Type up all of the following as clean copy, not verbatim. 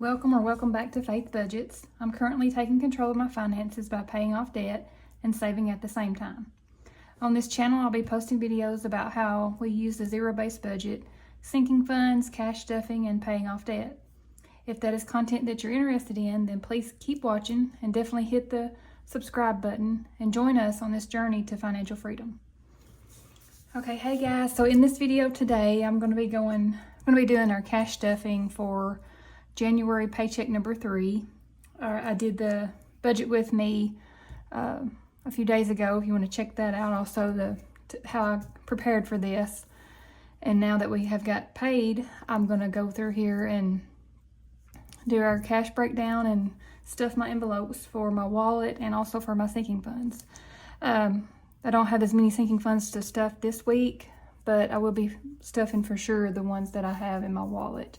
Welcome or welcome back to Faith Budgets. I'm currently taking control of my finances by paying off debt and saving at the same time. On this channel, I'll be posting videos about how we use the zero-based budget, sinking funds, cash stuffing, and paying off debt. If that is content that you're interested in, then please keep watching and definitely hit the subscribe button and join us on this journey to financial freedom. Okay, hey guys, so in this video today, I'm going to be doing our cash stuffing for January paycheck number 3. I did the budget with me a few days ago. If you want to check that out, also how I prepared for this. And now that we have got paid, I'm going to go through here and do our cash breakdown and stuff my envelopes for my wallet and also for my sinking funds. I don't have as many sinking funds to stuff this week, but I will be stuffing for sure the ones that I have in my wallet.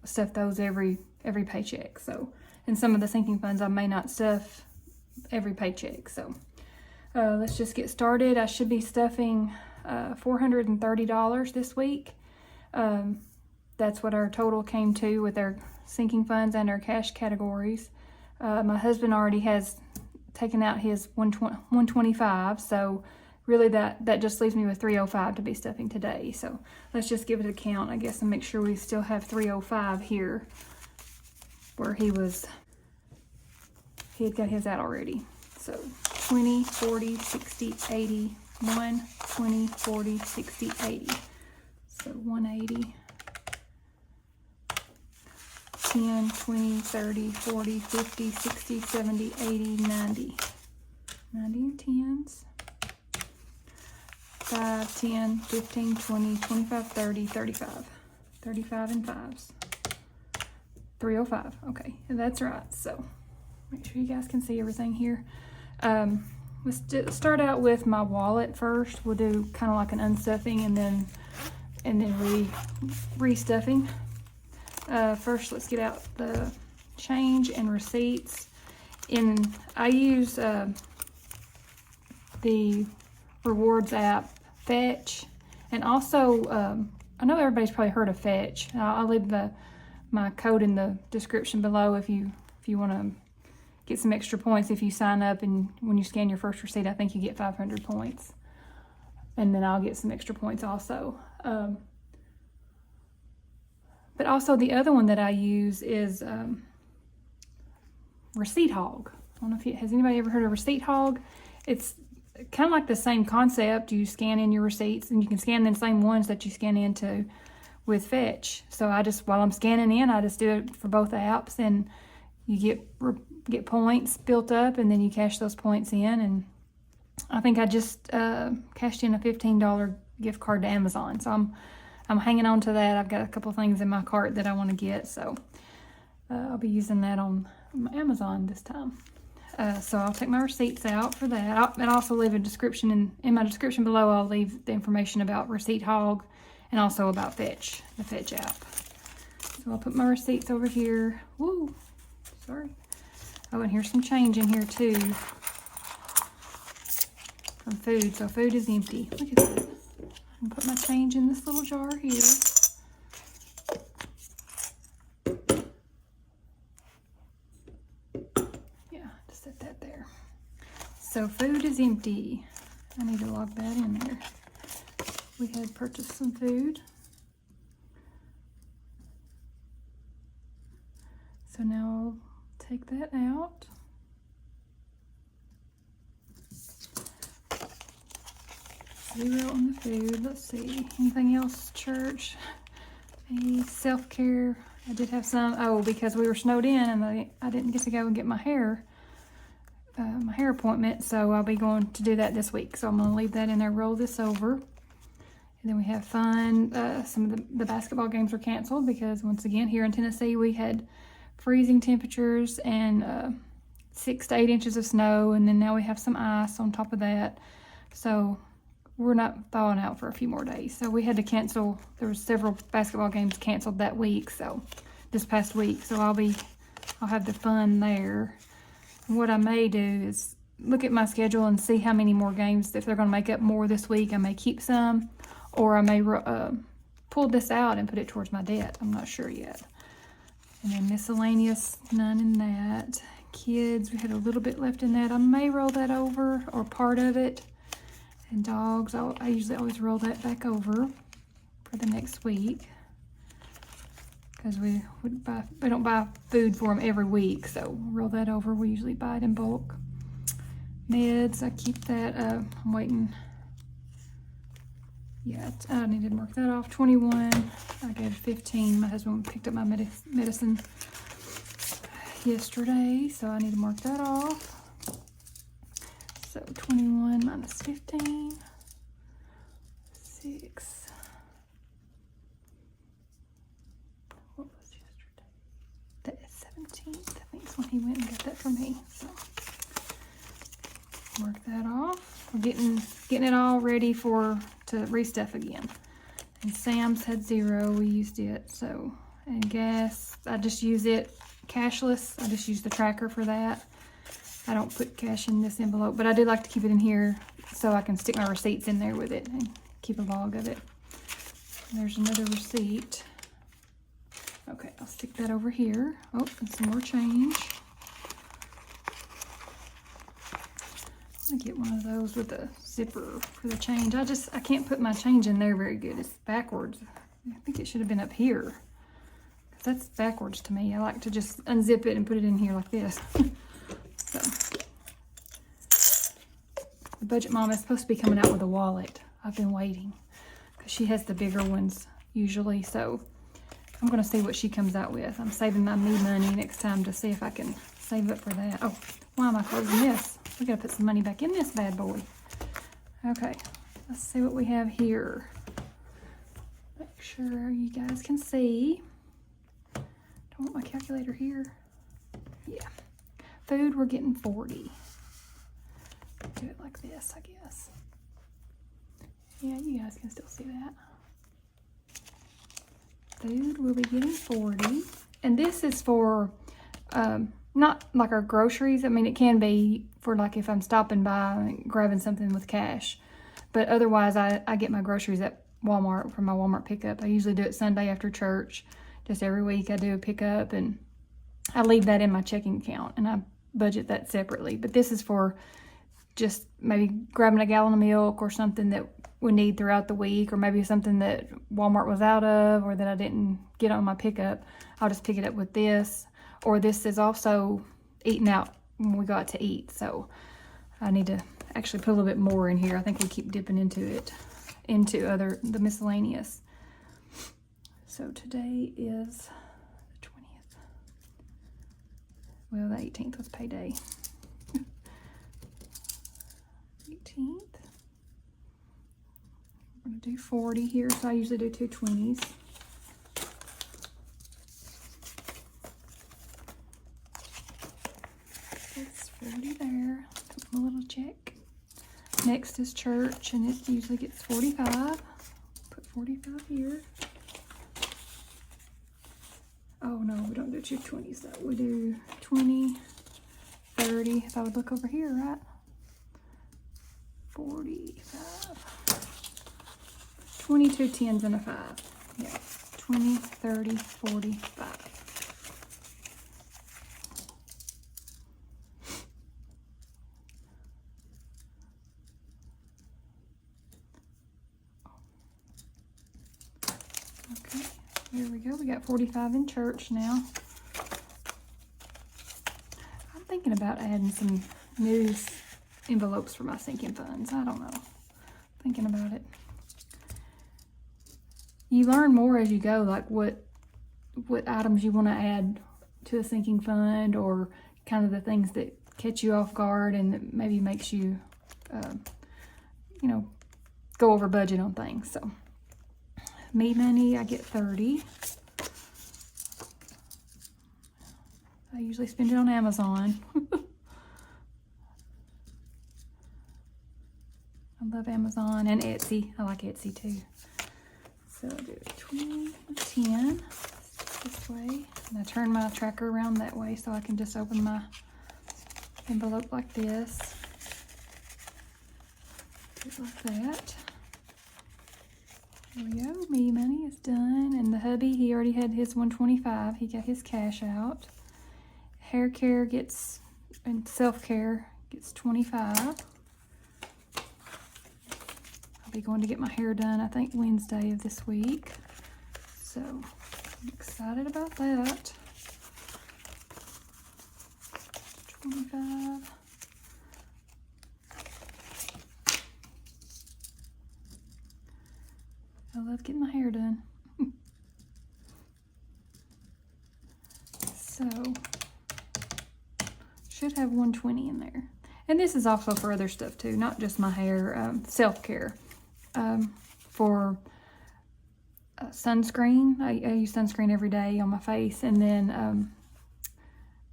Stuff those every paycheck. So, and some of the sinking funds I may not stuff every paycheck. So, let's just get started. I should be stuffing $430 this week. That's what our total came to with our sinking funds and our cash categories. My husband already has taken out his $125, so really that just leaves me with $305 to be stuffing today. So let's just give it a count, I guess, and make sure we still have $305 here where he had got his out already. So 20, 40, 60, 80, 1, 20, 40, 60, 80. So 180, 10, 20, 30, 40, 50, 60, 70, 80, 90. 90 and 10s. 5, 10, 15, 20, 25, 30, 35. 35 and 5s. 305. Okay, that's right. So make sure you guys can see everything here. Let's start out with my wallet first. We'll do kind of like an unstuffing and then restuffing. First, let's get out the change and receipts. I use the rewards app Fetch, and also I know everybody's probably heard of Fetch. I'll leave my code in the description below if you want to get some extra points. If you sign up and when you scan your first receipt, I think you get 500 points, and then I'll get some extra points also. But also the other one that I use is Receipt Hog. I don't know if has anybody ever heard of Receipt Hog? It's kind of like the same concept. You scan in your receipts, and you can scan the same ones that you scan into with Fetch. So while I'm scanning in, I just do it for both apps, and you get points built up, and then you cash those points in. And I think I just cashed in a $15 gift card to Amazon. So I'm hanging on to that. I've got a couple things in my cart that I want to get, so I'll be using that on Amazon this time. So I'll take my receipts out for that. And I'll also leave a description in my description below. I'll leave the information about Receipt Hog and also about Fetch, the Fetch app. So I'll put my receipts over here. Woo, sorry. Oh, and here's some change in here too from food. So food is empty. Look at that. I can put my change in this little jar here. Set that there. So food is empty. I need to log that in there. We had purchased some food. So now I'll take that out. Zero on the food. Let's see. Anything else, church? A self-care. I did have some. Because we were snowed in and I didn't get to go and get my hair appointment, so I'll be going to do that this week. So I'm going to leave that in there, roll this over. And then we have fun. Some of the basketball games were canceled because, once again, here in Tennessee, we had freezing temperatures and 6 to 8 inches of snow, and then now we have some ice on top of that. So we're not thawing out for a few more days. So we had to cancel. There were several basketball games canceled that week, so this past week. So I'll have the fun there. What I may do is look at my schedule and see how many more games. If they're going to make up more this week, I may keep some, or I may pull this out and put it towards my debt. I'm not sure yet. And then miscellaneous, none in that. Kids, we had a little bit left in that. I may roll that over, or part of it. And dogs, I usually always roll that back over for the next week. Because we don't buy food for them every week, so roll that over. We usually buy it in bulk. Meds, I keep that. I'm waiting. Yeah, I need to mark that off. 21. I gave 15. My husband picked up my medicine yesterday, so I need to mark that off. So 21 minus 15. 6. What was yesterday? The 17th. I think is when he went and got that from me. So mark that off. We're getting it all ready to restuff again. And Sam's had 0. We used it. So, and gas, I just use it cashless. I just use the tracker for that. I don't put cash in this envelope, but I do like to keep it in here so I can stick my receipts in there with it and keep a log of it. And there's another receipt. Okay, I'll stick that over here. Oh, and some more change. I'm gonna get one of those with a zipper for the change. I can't put my change in there very good. It's backwards. I think it should have been up here. That's backwards to me. I like to just unzip it and put it in here like this. So, the budget mom is supposed to be coming out with a wallet. I've been waiting because she has the bigger ones usually. So I'm going to see what she comes out with. I'm saving my me money next time to see if I can save up for that. Oh, why am I closing this? We got to put some money back in this bad boy. Okay, let's see what we have here. Make sure you guys can see. Don't want my calculator here. Yeah. Food, we're getting 40. Do it like this, I guess. Yeah, you guys can still see that. Food, we'll be getting 40. And this is for, not like our groceries. I mean, it can be for like if I'm stopping by and grabbing something with cash. But otherwise, I get my groceries at Walmart from my Walmart pickup. I usually do it Sunday after church. Just every week I do a pickup and I leave that in my checking account and I budget that separately. But this is for just maybe grabbing a gallon of milk or something that we need throughout the week, or maybe something that Walmart was out of or that I didn't get on my pickup. I'll just pick it up with this. Or this is also eating out when we go out to eat. So I need to actually put a little bit more in here. I think we keep dipping into it, into the miscellaneous. So today is the 20th. Well, the 18th was payday. 18th. I'm going to do 40 here, so I usually do 2 20s. That's 40 there. Put my little check. Next is church, and it usually gets 45. Put 45 here. Oh no, we don't do 2 20s though. We do 20, 30. If I would look over here, right? 45. 22 10s and a 5. Yeah. 20, 30, 45. Okay, here we go. We got 45 in church now. I'm thinking about adding some news envelopes for my sinking funds. I don't know. Thinking about it. You learn more as you go, like what items you want to add to a sinking fund, or kind of the things that catch you off guard and that maybe makes you, you know, go over budget on things. So, me money, I get 30. I usually spend it on Amazon. I love Amazon and Etsy. I like Etsy too. So I'll do 20, 10 this way. And I turn my tracker around that way so I can just open my envelope like this. Do it like that. There we go. Me money is done. And the hubby, he already had his $125. He got his cash out. Hair care gets, and self-care gets $25. I'll be going to get my hair done, I think, Wednesday of this week. So, I'm excited about that. 25. I love getting my hair done. So, should have 120 in there. And this is also for other stuff too, not just my hair, self-care. For sunscreen, I use sunscreen every day on my face, and then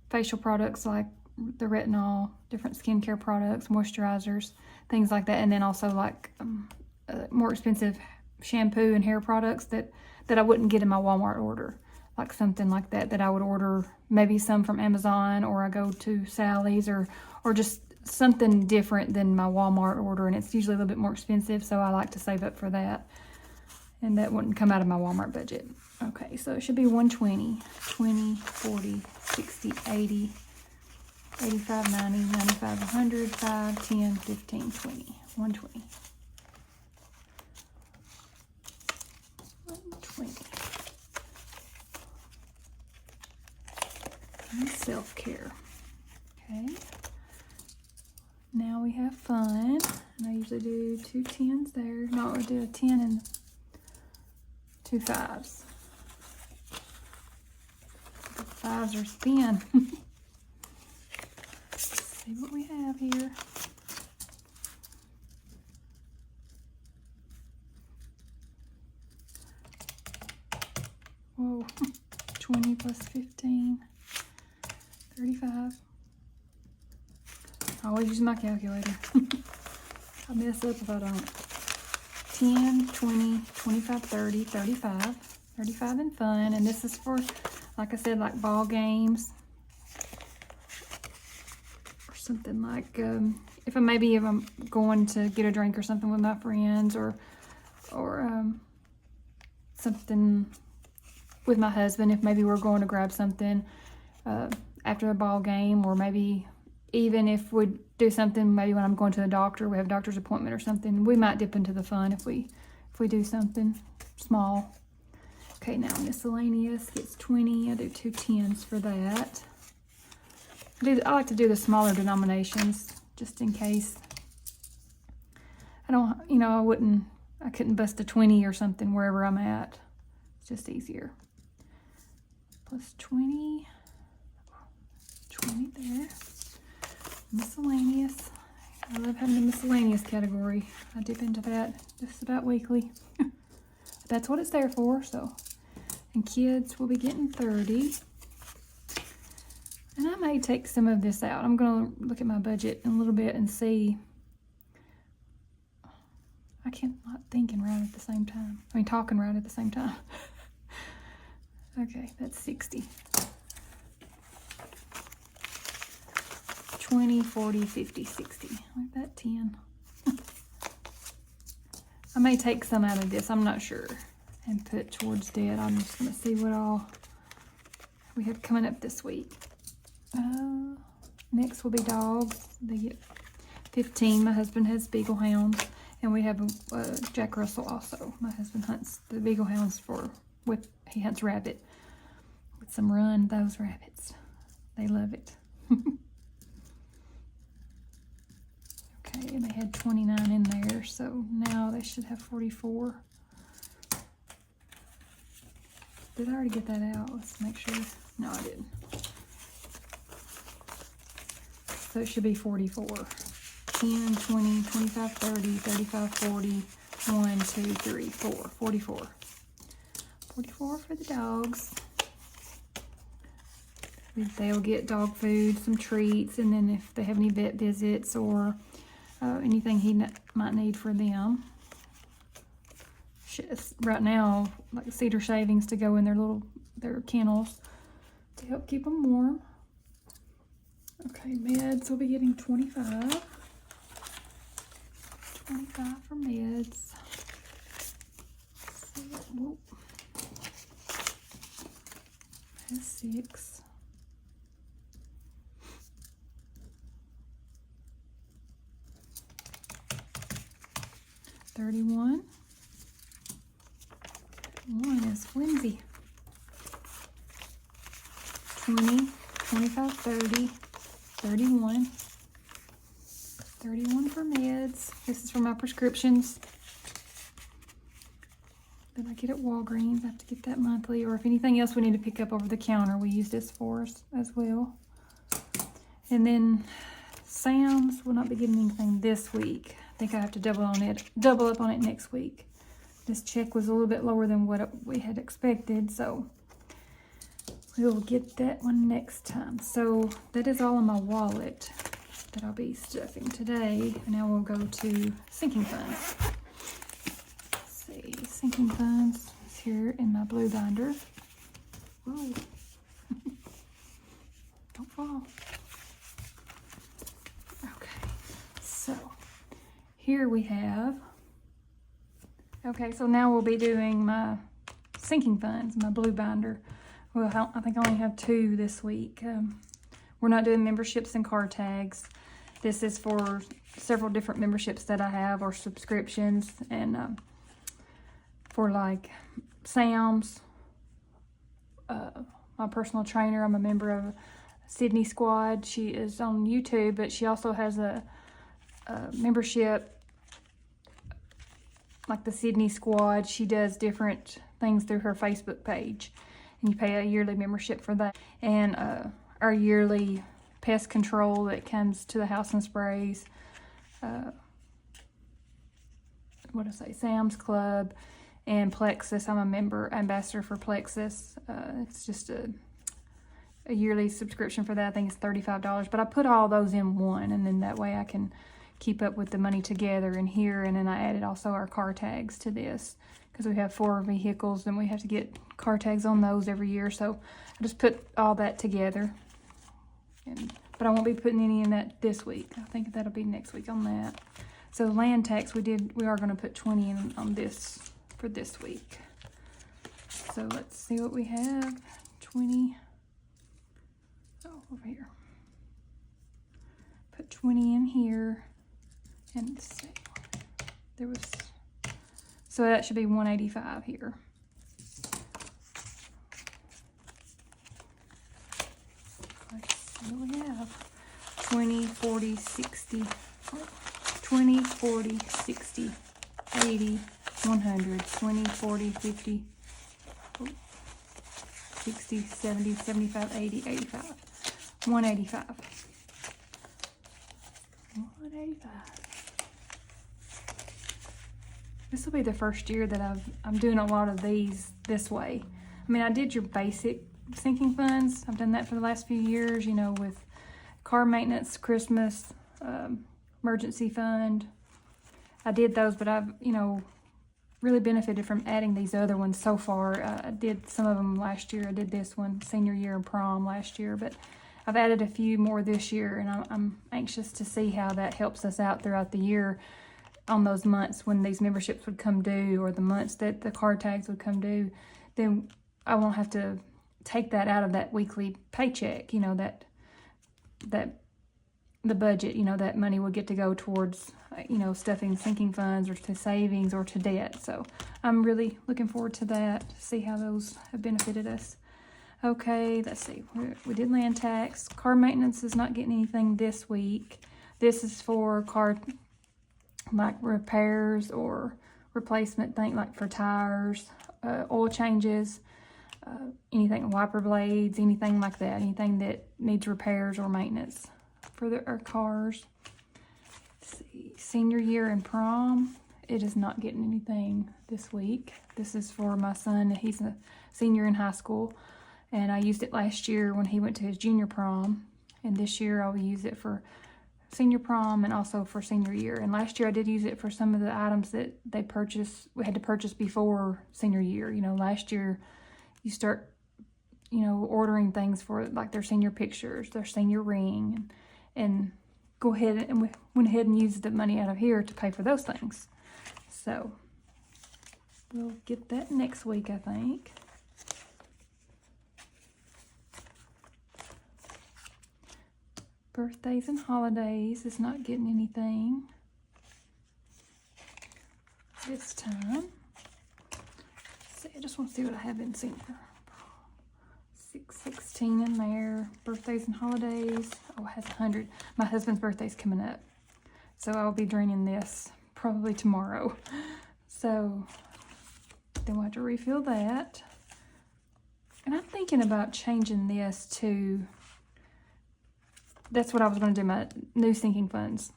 facial products like the retinol, different skincare products, moisturizers, things like that, and then also like more expensive shampoo and hair products that I wouldn't get in my Walmart order, like something like that I would order, maybe some from Amazon, or I go to Sally's, or just something different than my Walmart order, and it's usually a little bit more expensive, so I like to save up for that, and that wouldn't come out of my Walmart budget. Okay, so it should be 120, 20, 40, 60, 80, 85, 90, 95, 100, 5, 10, 15, 20, 120. 120. And self-care. Okay. Now we have fun. And I usually do 2 10s there. No, I do a 10 and 2 5s. The 5s are thin. See what we have here. Whoa, 20 plus 15, 35. I always use my calculator. I mess up if I don't. 10, 20, 25, 30, 35. 35 and fun. And this is for, like I said, like ball games. Or something like, if I'm going to get a drink or something with my friends, or something with my husband, if maybe we're going to grab something after a ball game, or maybe even if we do something, maybe when I'm going to the doctor, we have a doctor's appointment or something, we might dip into the fun if we do something small. Okay, now miscellaneous gets 20. I do 2 10s for that. I like to do the smaller denominations just in case. I couldn't bust a 20 or something wherever I'm at. It's just easier. Plus 20. 20 there. Miscellaneous. I love having the miscellaneous category. I dip into that just about weekly. That's what it's there for. So, and kids will be getting 30. And I may take some of this out. I'm going to look at my budget in a little bit and see. I can't not thinking right at the same time. I mean, talking right at the same time. Okay, that's 60. 20, 40, 50, 60. Like that 10. I may take some out of this, I'm not sure, and put towards debt. I'm just going to see what all we have coming up this week. Next will be dogs. They get 15. My husband has Beagle Hounds, and we have a Jack Russell also. My husband hunts the Beagle Hounds he hunts rabbit. With some run, those rabbits. They love it. Okay, and they had 29 in there, so now they should have 44. Did I already get that out? Let's make sure. No, I didn't. So it should be 44. 10, 20, 25, 30, 35, 40, 1, 2, 3, 4. 44. 44 for the dogs. They'll get dog food, some treats, and then if they have any vet visits or anything he might need for them. Right now, like cedar shavings to go in their kennels to help keep them warm. Okay, meds will be getting 25. 25 for meds. Whoop. That's 6. $31. One is flimsy. 20, 25, 30, 31. 31 for meds. This is for my prescriptions that I get at Walgreens. I have to get that monthly, or if anything else we need to pick up over the counter, we use this for us as well. And then Sam's will not be getting anything this week. I think I have to double up on it next week. This check was a little bit lower than what we had expected, so we'll get that one next time. So that is all in my wallet that I'll be stuffing today. And now we'll go to sinking funds. Let's see, sinking funds is here in my blue binder. Whoa. Don't fall. Okay, so here we have, okay, so now we'll be doing my sinking funds, my blue binder. Well, I think I only have 2 this week. We're not doing memberships and car tags. This is for several different memberships that I have, or subscriptions, and for like Sam's, my personal trainer. I'm a member of Sydney Squad. She is on YouTube, but she also has a membership like the Sydney Squad. She does different things through her Facebook page, and you pay a yearly membership for that. And our yearly pest control that comes to the house and sprays, what did I say, Sam's Club, and Plexus. I'm a ambassador for Plexus. It's just a yearly subscription for that. I think it's $35, but I put all those in one, and then that way I can keep up with the money together in here. And then I added also our car tags to this, because we have 4 vehicles and we have to get car tags on those every year. So I just put all that together. But I won't be putting any in that this week. I think that'll be next week on that. So land tax, we are going to put 20 in on this for this week. So let's see what we have. 20. Oh, over here. Put 20 in here. And let's see. There was, so that should be 185 here. What do we have? 20, 40, 60, 20, 40, 60, 80, 100, 20, 40, 50, 60, 70, 75, 80, 85, 185. 185. This will be the first year that I'm doing a lot of these this way. I mean, I did your basic sinking funds. I've done that for the last few years, you know, with car maintenance, Christmas, emergency fund. I did those, but I've, you know, really benefited from adding these other ones so far. I did some of them last year. I did this one, senior year and prom last year, but I've added a few more this year, and I'm anxious to see how that helps us out throughout the year on those months when these memberships would come due, or the months that the car tags would come due. Then I won't have to take that out of that weekly paycheck, you know, that the budget, you know, that money will get to go towards, you know, stuffing sinking funds or to savings or to debt. So I'm really looking forward to that, to see how those have benefited us. Okay, let's see. We did land tax. Car maintenance is not getting anything this week. This is for car, like repairs or replacement thing, like for tires, oil changes, anything, wiper blades, anything like that, anything that needs repairs or maintenance for our cars. Let's see, senior year and prom, it is not getting anything this week. This is for my son. He's a senior in high school, and I used it last year when he went to his junior prom, and this year I'll use it for senior prom and also for senior year. And last year I did use it for some of the items that we had to purchase before senior year. You know, last year you start, you know, ordering things for like their senior pictures, their senior ring, and go ahead and we went ahead and used the money out of here to pay for those things. So we'll get that next week, I think. Birthdays and holidays is not getting anything this time. See, I just want to see what I have in sync. 616 in there. Birthdays and holidays. Oh, it has 100. My husband's birthday's coming up, so I'll be draining this probably tomorrow. So then we'll have to refill that. And I'm thinking about changing this to, that's what I was going to do, my new sinking funds.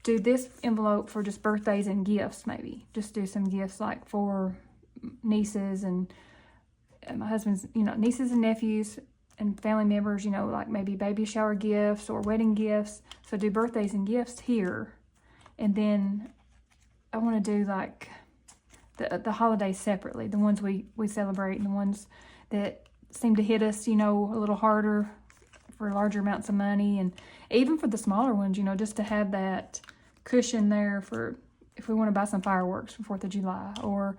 Do this envelope for just birthdays and gifts, maybe. Just do some gifts like for nieces and my husband's, nieces and nephews and family members, like maybe baby shower gifts or wedding gifts. So do birthdays and gifts here. And then I want to do like the holidays separately, the ones we celebrate and the ones that seem to hit us, a little harder for larger amounts of money, and even for the smaller ones, just to have that cushion there for if we want to buy some fireworks for 4th of July, or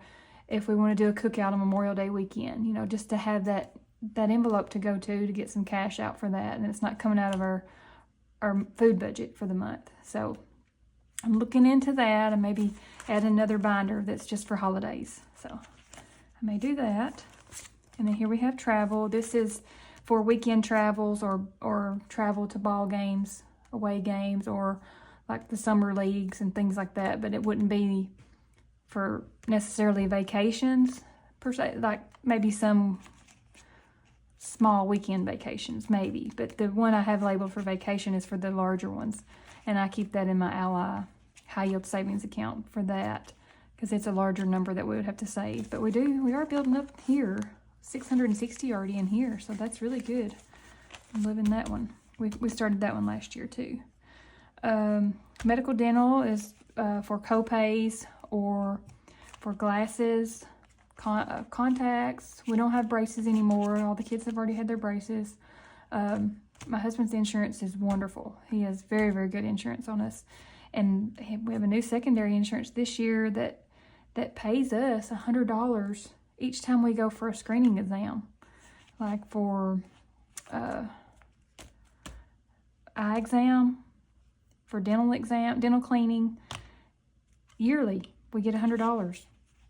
if we want to do a cookout on Memorial Day weekend, just to have that envelope to go to get some cash out for that, and it's not coming out of our food budget for the month. So I'm looking into that, and maybe add another binder that's just for holidays. So I may do that. And then here we have travel. This is for weekend travels or travel to ball games, away games, or like the summer leagues and things like that. But it wouldn't be for necessarily vacations per se, like maybe some small weekend vacations, maybe. But the one I have labeled for vacation is for the larger ones. And I keep that in my Ally high yield savings account for that, because it's a larger number that we would have to save. But we are building up here. 660 already in here, so that's really good. I'm living that one. We started that one last year too. Medical dental is for co-pays or for glasses, contacts. We don't have braces anymore. All the kids have already had their braces. My husband's insurance is wonderful. He has very, very good insurance on us. And we have a new secondary insurance this year that pays us $100 each time we go for a screening exam, like for eye exam, for dental cleaning. Yearly, we get $100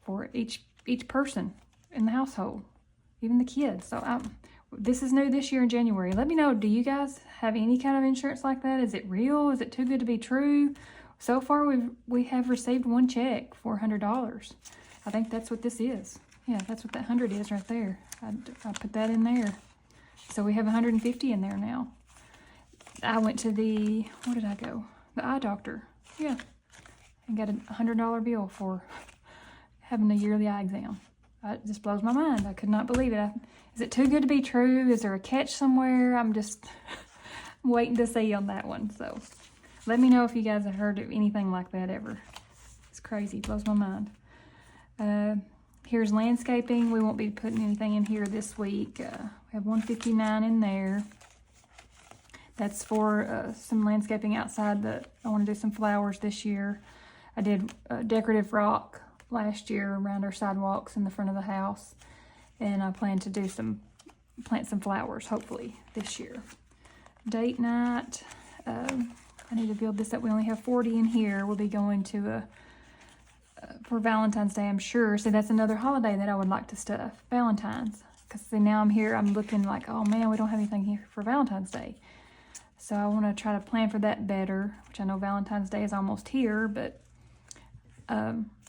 for each person in the household, even the kids. So this is new this year in January. Let me know, do you guys have any kind of insurance like that? Is it real? Is it too good to be true? So far, we have received one check for $100. I think that's what this is. Yeah, that's what that 100 is right there. I put that in there. So we have 150 in there now. I went to where did I go? The eye doctor. Yeah. And got a $100 bill for having a yearly eye exam. It just blows my mind. I could not believe it. Is it too good to be true? Is there a catch somewhere? I'm just waiting to see on that one. So let me know if you guys have heard of anything like that ever. It's crazy. It blows my mind. Here's landscaping. We won't be putting anything in here this week. We have 159 in there. That's for some landscaping outside. I want to do some flowers this year. I did decorative rock last year around our sidewalks in the front of the house, and I plan to plant some flowers hopefully this year. Date night. I need to build this up. We only have 40 in here. We'll be going to for Valentine's Day, I'm sure. So that's another holiday that I would like to stuff, Valentine's. Because now I'm here, I'm looking like, oh man, we don't have anything here for Valentine's Day. So I want to try to plan for that better, which I know Valentine's Day is almost here, but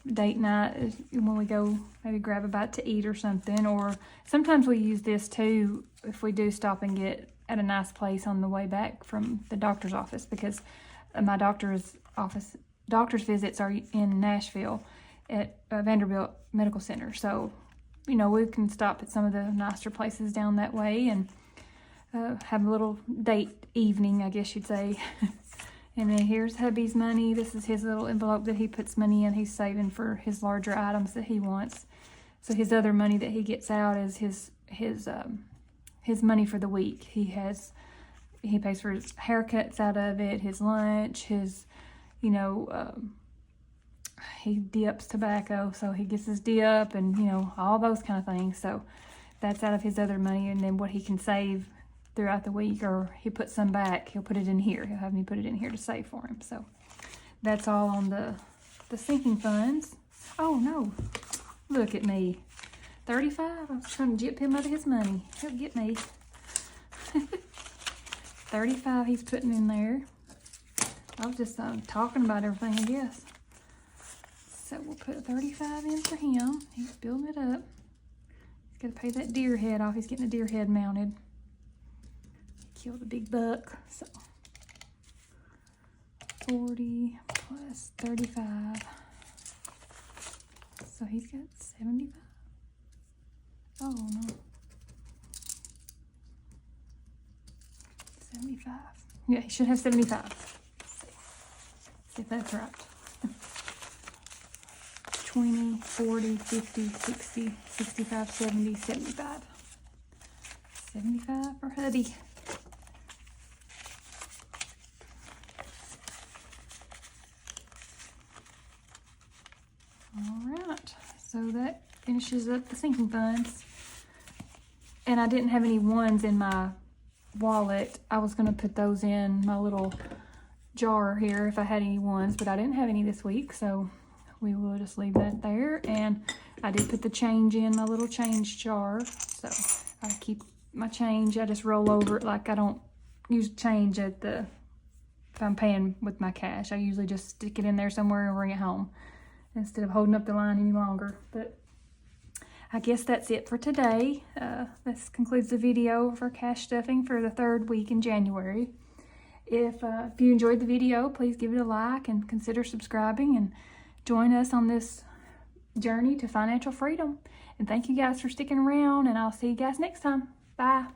date night is when we go maybe grab a bite to eat or something. Or sometimes we use this too if we do stop and get at a nice place on the way back from the doctor's office, because my doctor's visits are in Nashville at Vanderbilt Medical Center. So, we can stop at some of the nicer places down that way and have a little date evening, I guess you'd say. And then here's hubby's money. This is his little envelope that he puts money in. He's saving for his larger items that he wants. So his other money that he gets out is his money for the week. He pays for his haircuts out of it, his lunch, his he dips tobacco, so he gets his dip and, you know, all those kind of things. So that's out of his other money, and then what he can save throughout the week, or he puts some back, he'll put it in here. He'll have me put it in here to save for him. So that's all on the sinking funds. Oh no, look at me. 35, I was trying to gyp him out of his money. He'll get me. 35 he's putting in there. I was just talking about everything, I guess. So we'll put 35 in for him. He's building it up. He's got to pay that deer head off. He's getting a deer head mounted. Killed a big buck. So 40 plus 35. So he's got 75. Oh no. 75. Yeah, he should have 75. See if that's right. 20, 40, 50, 60, 65, 70, 75. 75 for hubby. Alright, so that finishes up the sinking funds. And I didn't have any ones in my wallet. I was going to put those in my little jar here if I had any ones, but I didn't have any this week, so we will just leave that there. And I did put the change in my little change jar, so I keep my change. I just roll over it, like I don't use change at the, if I'm paying with my cash. I usually just stick it in there somewhere and bring it home instead of holding up the line any longer. But I guess that's it for today. This concludes the video for cash stuffing for the 3rd week in January. If you enjoyed the video, please give it a like and consider subscribing and join us on this journey to financial freedom. And thank you guys for sticking around, and I'll see you guys next time. Bye.